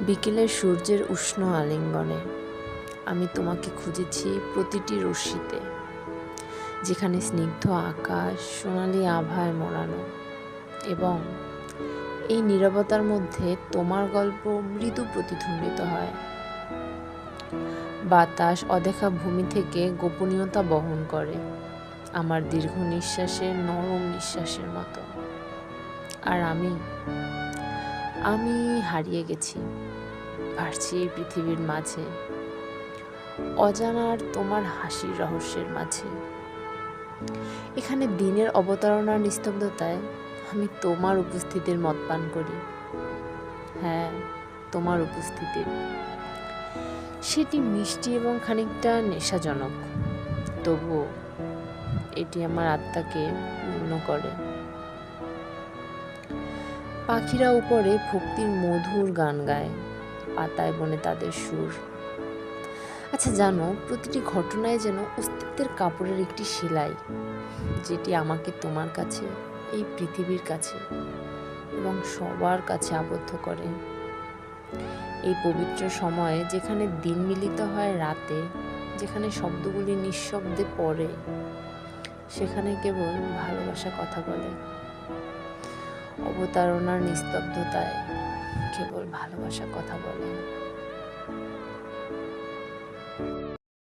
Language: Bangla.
বিকেলের সূর্যের উষ্ণ আলিঙ্গনে আমি তোমাকে খুঁজেছি প্রতিটি রশ্মিতে, যেখানে স্নিগ্ধ আকাশ সোনালি আভায় মোড়ানো, এবং এই নীরবতার মধ্যে তোমার গল্প মৃদু প্রতিধ্বনিত হয়। বাতাস অদেখা ভূমি থেকে গোপনীয়তা বহন করে, আমার দীর্ঘ নিঃশ্বাসের নরম নিঃশ্বাসের মতো। আর আমি হারিয়ে গেছি, ভাসছি এই পৃথিবীর মাঝে, অজানার তোমার হাসির রহস্যের মাঝে। এখানে দিনের অবতারণার নিস্তব্ধতায় আমি তোমার উপস্থিতির মদ পান করি। হ্যাঁ, তোমার উপস্থিতির। সেটি মিষ্টি এবং খানিকটা নেশাজনক, তবুও এটি আমার আত্মাকে পূর্ণ করে। পাখিরা উপরে ভক্তির মধুর গান গায়, পাতায় বনে তাদের সুর। আচ্ছা জানো, প্রতিটি ঘটনায় যেন অস্তিত্বের কাপড়ের একটি সেলাই, যেটি আমাকে তোমার কাছে, এই পৃথিবীর কাছে এবং সবার কাছে আবদ্ধ করে। এই পবিত্র সময়ে, যেখানে দিন মিলিত হয় রাতে, যেখানে শব্দগুলি নিঃশব্দে পড়ে, সেখানে কেবল ভালোবাসা কথা বলে। অবতারণার নিস্তব্ধতায় কেবল ভালোবাসা কথা বলে।